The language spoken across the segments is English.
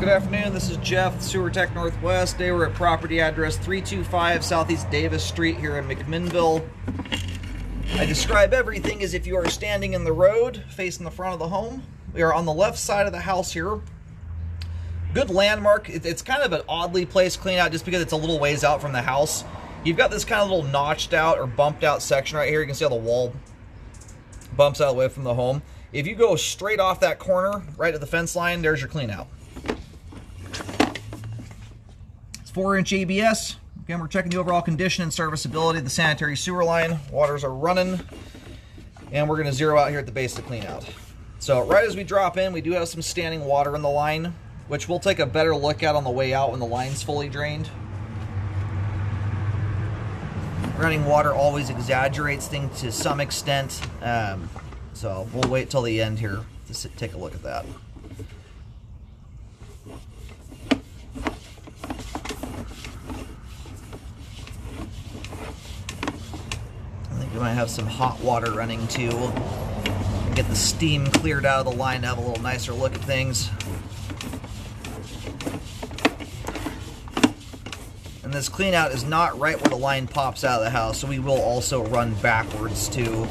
Good afternoon, this is Jeff, Sewer Tech Northwest. Today we're at property address 325 Southeast Davis Street here in McMinnville. I describe everything as if you are standing in the road facing the front of the home. We are on the left side of the house here. Good landmark. It's kind of an oddly placed clean out just because it's a little ways out from the house. You've got this kind of little notched out or bumped out section right here. You can see how the wall bumps out away from the home. If you go straight off that corner, right at the fence line, there's your clean out. 4-inch ABS. Again, we're checking the overall condition and serviceability of the sanitary sewer line. Waters are running. And we're going to zero out here at the base of the clean out. So right as we drop in, we do have some standing water in the line, which we'll take a better look at on the way out when the line's fully drained. Running water always exaggerates things to some extent. So we'll wait till the end here to take a look at that. We might have some hot water running too. Get the steam cleared out of the line to have a little nicer look at things. And this clean out is not right where the line pops out of the house, so we will also run backwards too.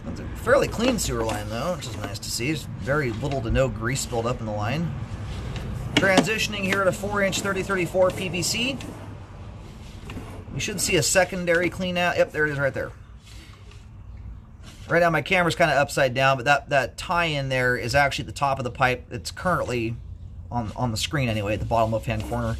It's a fairly clean sewer line though, which is nice to see. There's very little to no grease build up in the line. Transitioning here to 4-inch 3034 PVC. You should see a secondary clean out. Yep, there it is right there. Right now my camera's kind of upside down, but that tie-in there is actually the top of the pipe. It's currently on the screen anyway, at the bottom left-hand corner.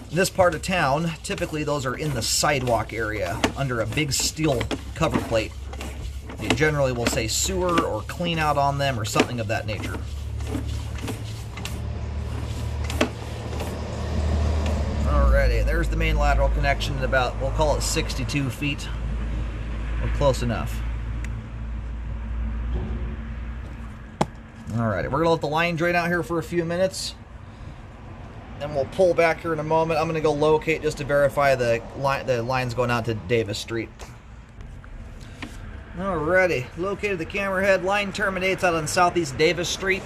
In this part of town, typically those are in the sidewalk area under a big steel cover plate. You generally will say sewer or clean out on them or something of that nature. Alrighty, there's the main lateral connection at about, we'll call it 62 feet. We're close enough. Alrighty, we're going to let the line drain out here for a few minutes. Then we'll pull back here in a moment. I'm going to go locate just to verify the line's going out to Davis Street. Alrighty, located the camera head. Line terminates out on Southeast Davis Street.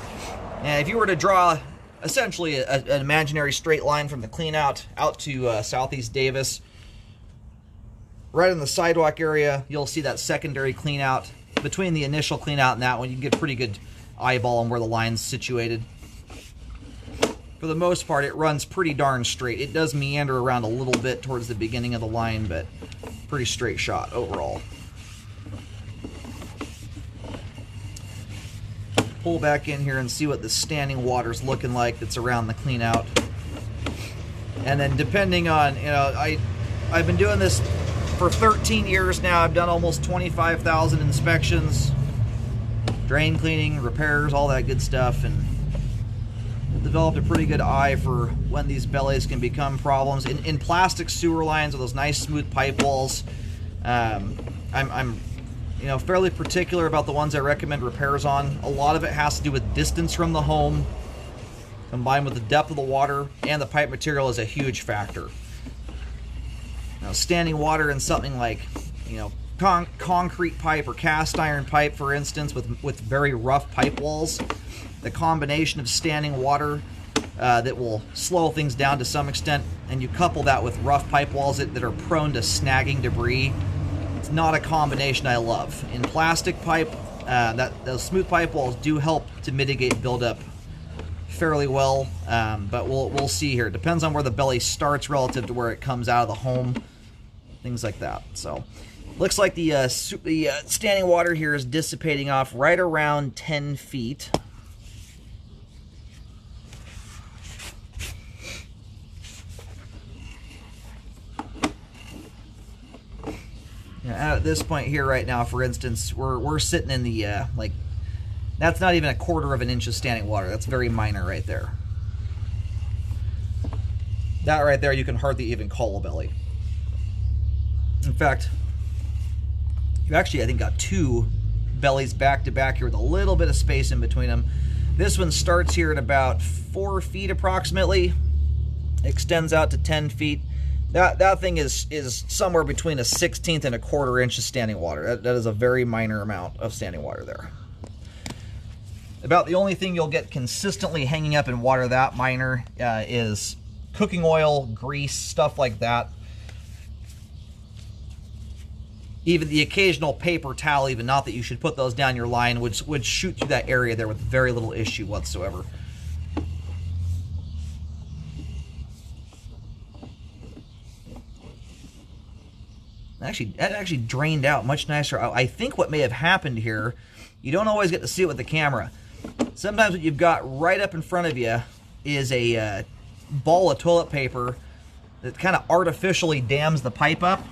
And if you were to draw essentially an imaginary straight line from the clean out to Southeast Davis, right in the sidewalk area, you'll see that secondary clean out. Between the initial clean out and that one, you can get a pretty good eyeball on where the line's situated. For the most part, it runs pretty darn straight. It does meander around a little bit towards the beginning of the line, but pretty straight shot overall. Pull back in here and see what the standing water's looking like that's around the clean out. And then depending on, you know, I've been doing this for 13 years now. I've done almost 25,000 inspections, drain cleaning, repairs, all that good stuff, and developed a pretty good eye for when these bellies can become problems. In plastic sewer lines with those nice smooth pipe walls, I'm you know, fairly particular about the ones I recommend repairs on. A lot of it has to do with distance from the home, combined with the depth of the water, and the pipe material is a huge factor. Now, standing water in something like, you know, concrete pipe or cast iron pipe, for instance, with very rough pipe walls, the combination of standing water that will slow things down to some extent, and you couple that with rough pipe walls that are prone to snagging debris, it's not a combination I love. In plastic pipe, those smooth pipe walls do help to mitigate buildup fairly well, but we'll see here. It depends on where the belly starts relative to where it comes out of the home, things like that. So, looks like the standing water here is dissipating off right around 10 feet. At this point here right now, for instance, we're sitting in the like, that's not even a quarter of an inch of standing water. That's very minor right there. That right there you can hardly even call a belly. In fact, you actually, I think, got two bellies back to back here with a little bit of space in between them. This one starts here at about 4 feet approximately, extends out to 10 feet. That thing is somewhere between a 1/16 and a 1/4 inch of standing water. That is a very minor amount of standing water there. About the only thing you'll get consistently hanging up in water that minor is cooking oil, grease, stuff like that. Even the occasional paper towel, even, not that you should put those down your line, would shoot through that area there with very little issue whatsoever. That actually drained out much nicer. I think what may have happened here, you don't always get to see it with the camera. Sometimes what you've got right up in front of you is a ball of toilet paper that kind of artificially dams the pipe up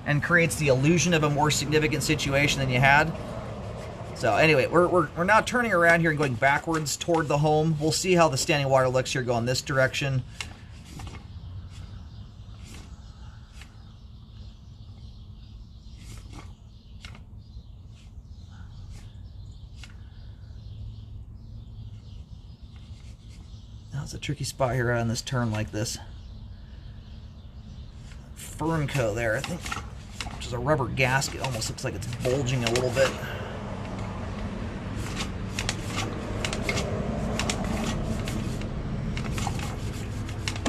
and creates the illusion of a more significant situation than you had. So anyway, we're now turning around here and going backwards toward the home. We'll see how the standing water looks here going this direction. It's a tricky spot here on this turn like this. Fernco there, I think, which is a rubber gasket. Almost looks like it's bulging a little bit.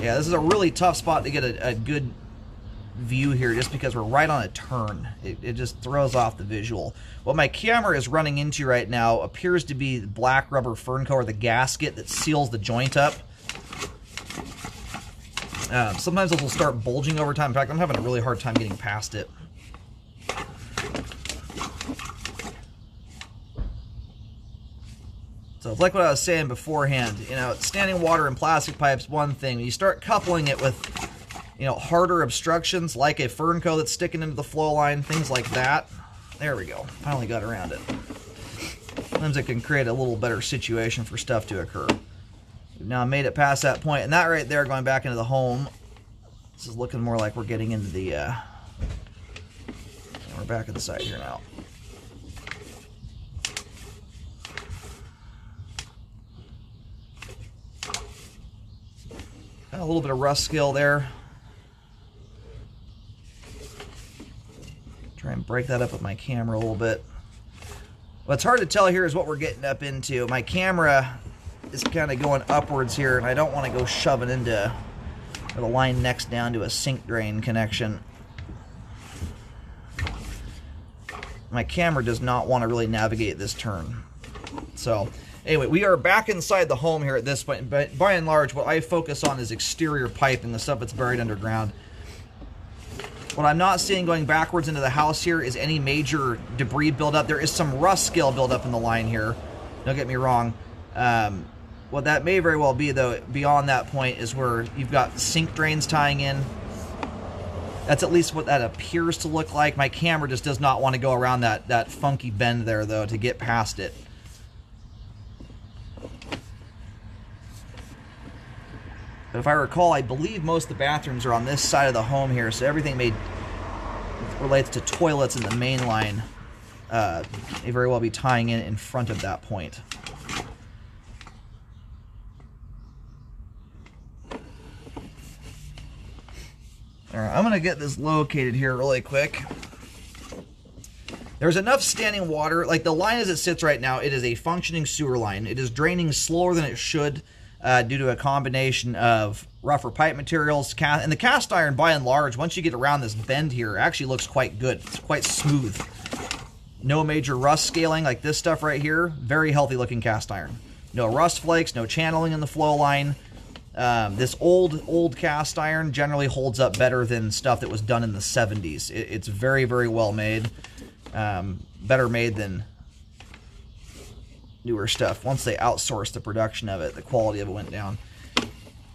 Yeah, this is a really tough spot to get a good view here just because we're right on a turn. It just throws off the visual. What my camera is running into right now appears to be the black rubber Fernco, or the gasket that seals the joint up. Sometimes those will start bulging over time. In fact, I'm having a really hard time getting past it. So it's like what I was saying beforehand. You know, standing water in plastic pipes, one thing. When you start coupling it with, you know, harder obstructions like a Fernco that's sticking into the flow line, things like that. There we go. Finally got around it. Sometimes it can create a little better situation for stuff to occur. We've now made it past that point, and that right there going back into the home. This is looking more like we're getting into the, we're back inside here now. Got a little bit of rust scale there. Try and break that up with my camera a little bit. What's hard to tell here is what we're getting up into. My camera is kind of going upwards here, and I don't want to go shoving into the line next down to a sink drain connection. My camera does not want to really navigate this turn. So anyway, we are back inside the home here at this point, but by and large what I focus on is exterior piping, the stuff that's buried underground. What I'm not seeing going backwards into the house here is any major debris buildup. There is some rust scale buildup in the line here, don't get me wrong. What that may very well be, though, beyond that point, is where you've got sink drains tying in. That's at least what that appears to look like. My camera just does not want to go around that funky bend there, though, to get past it. But if I recall, I believe most of the bathrooms are on this side of the home here, so everything relates to toilets in the main line may very well be tying in front of that point. Alright, I'm going to get this located here really quick. There's enough standing water. Like, the line as it sits right now, it is a functioning sewer line. It is draining slower than it should due to a combination of rougher pipe materials. And the cast iron, by and large, once you get around this bend here, actually looks quite good. It's quite smooth. No major rust scaling like this stuff right here. Very healthy looking cast iron. No rust flakes, no channeling in the flow line. This old cast iron generally holds up better than stuff that was done in the 70s. It's very, very well made. Better made than newer stuff. Once they outsourced the production of it, the quality of it went down.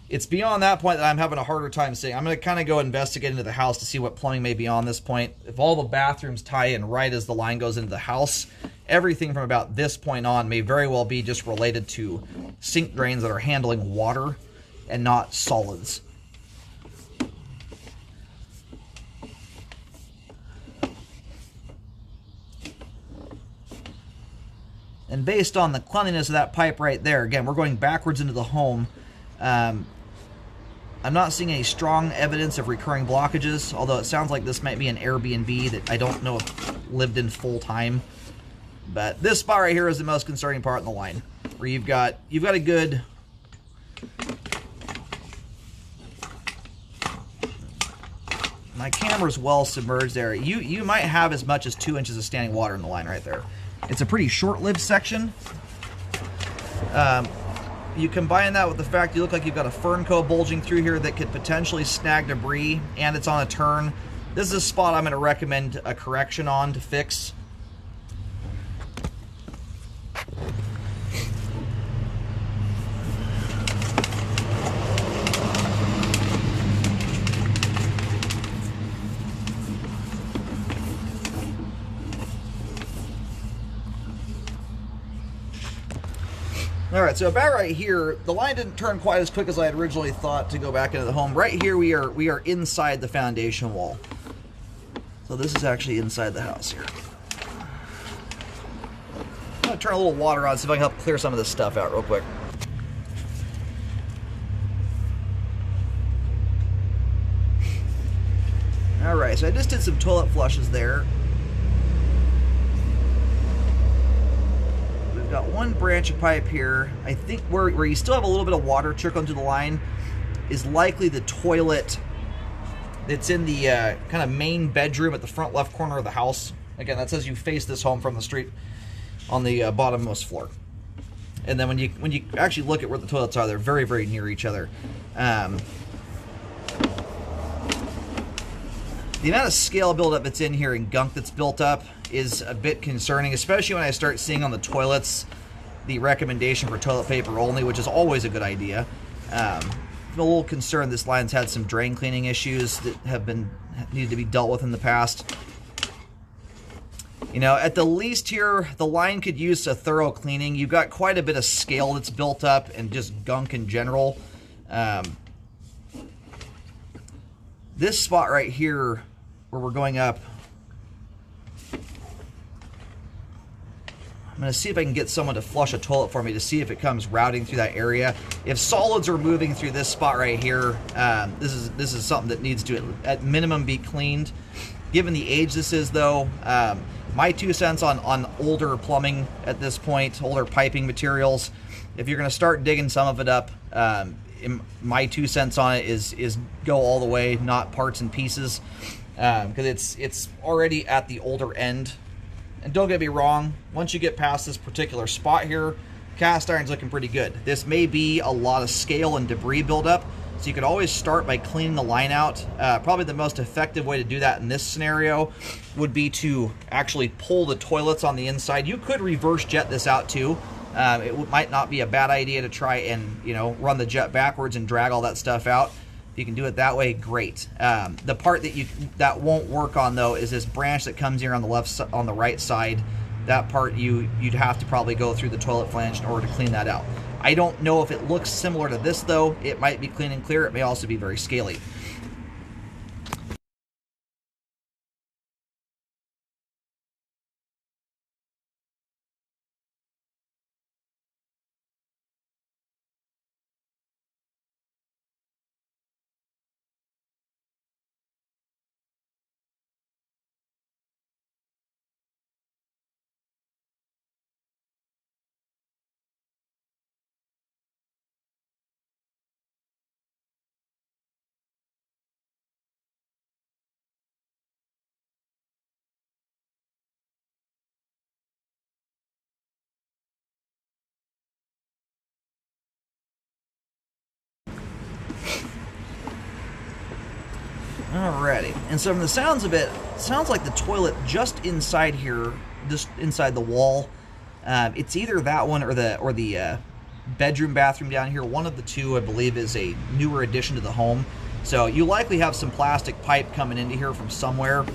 It's beyond that point that I'm having a harder time saying. I'm going to kind of go investigate into the house to see what plumbing may be on this point. If all the bathrooms tie in right as the line goes into the house, everything from about this point on may very well be just related to sink drains that are handling water and not solids. And based on the cleanliness of that pipe right there, again, we're going backwards into the home. I'm not seeing any strong evidence of recurring blockages, although it sounds like this might be an Airbnb that I don't know if lived in full time. But this spot right here is the most concerning part in the line, where you've got a good... My camera's well submerged there. You might have as much as 2 inches of standing water in the line right there. It's a pretty short-lived section. You combine that with the fact you look like you've got a Fernco bulging through here that could potentially snag debris, and it's on a turn. This is a spot I'm going to recommend a correction on to fix. Alright, so about right here, the line didn't turn quite as quick as I had originally thought to go back into the home. Right here we are inside the foundation wall. So this is actually inside the house here. I'm going to turn a little water on, see if I can help clear some of this stuff out real quick. Alright, so I just did some toilet flushes there. Got one branch of pipe here. I think where you still have a little bit of water trickling to the line is likely the toilet that's in the kind of main bedroom at the front left corner of the house. Again, that says you face this home from the street on the bottommost floor. And then when you actually look at where the toilets are, they're very, very near each other. The amount of scale buildup that's in here and gunk that's built up is a bit concerning, especially when I start seeing on the toilets the recommendation for toilet paper only, which is always a good idea. I'm a little concerned this line's had some drain cleaning issues that have needed to be dealt with in the past. You know, at the least here, the line could use a thorough cleaning. You've got quite a bit of scale that's built up and just gunk in general. This spot right here where we're going up, I'm going to see if I can get someone to flush a toilet for me to see if it comes routing through that area. If solids are moving through this spot right here, this is something that needs to at minimum be cleaned. Given the age this is though, my 2 cents on older plumbing at this point, older piping materials, if you're going to start digging some of it up, my 2 cents on it is go all the way, not parts and pieces, because it's already at the older end. And don't get me wrong, once you get past this particular spot here, cast iron's looking pretty good. This may be a lot of scale and debris buildup, so you could always start by cleaning the line out. Probably the most effective way to do that in this scenario would be to actually pull the toilets on the inside. You could reverse jet this out too. It might not be a bad idea to try and, you know, run the jet backwards and drag all that stuff out. If you can do it that way, great. The part that won't work on though is this branch that comes here on the right side. That part you'd have to probably go through the toilet flange in order to clean that out. I don't know if it looks similar to this though. It might be clean and clear. It may also be very scaly. Alrighty, and so from the sounds of it, sounds like the toilet just inside here, just inside the wall. It's either that one or the bedroom bathroom down here. One of the two, I believe, is a newer addition to the home. So you likely have some plastic pipe coming into here from somewhere.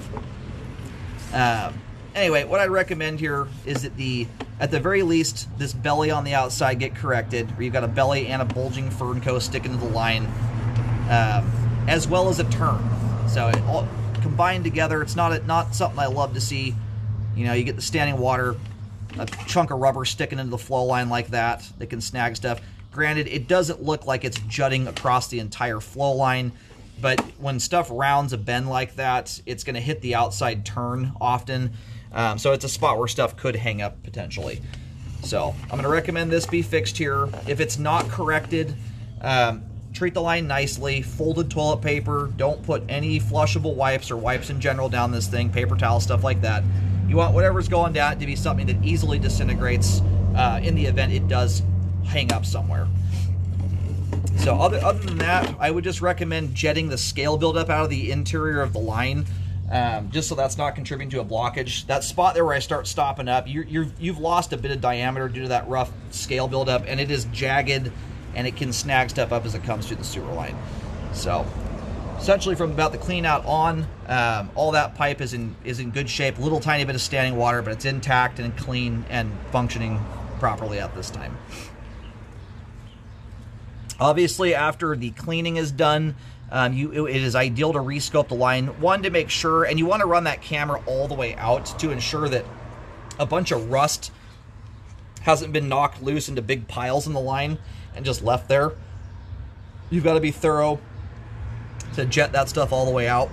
Anyway, what I'd recommend here is that at the very least, this belly on the outside get corrected, where you've got a belly and a bulging Fernco sticking to the line, as well as a turn. So it all combined together. It's not something I love to see. You know, you get the standing water, a chunk of rubber sticking into the flow line like that can snag stuff. Granted, it doesn't look like it's jutting across the entire flow line, but when stuff rounds a bend like that, it's going to hit the outside turn often. So it's a spot where stuff could hang up potentially. So I'm going to recommend this be fixed here. If it's not corrected, treat the line nicely. Folded toilet paper. Don't put any flushable wipes or wipes in general down this thing. Paper towel, stuff like that. You want whatever's going down to be something that easily disintegrates in the event it does hang up somewhere. So other than that, I would just recommend jetting the scale buildup out of the interior of the line, just so that's not contributing to a blockage. That spot there where I start stopping up, you've lost a bit of diameter due to that rough scale buildup, and it is jagged, and it can snag stuff up as it comes through the sewer line. So essentially from about the clean out on, all that pipe is in good shape. A little tiny bit of standing water, but it's intact and clean and functioning properly at this time. Obviously, after the cleaning is done, it is ideal to rescope the line. One, to make sure, and you want to run that camera all the way out to ensure that a bunch of rust hasn't been knocked loose into big piles in the line and just left there. You've got to be thorough to jet that stuff all the way out.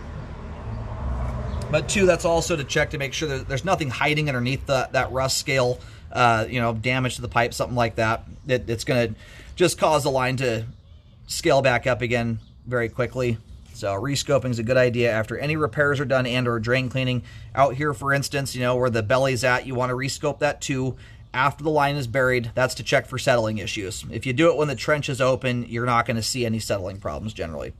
But two, that's also to check to make sure that there's nothing hiding underneath that rust scale, damage to the pipe, something like that. It's going to just cause the line to scale back up again very quickly. So rescoping is a good idea after any repairs are done and or drain cleaning. Out here, for instance, where the belly's at, you want to rescope that too. After the line is buried, that's to check for settling issues. If you do it when the trench is open, you're not going to see any settling problems generally.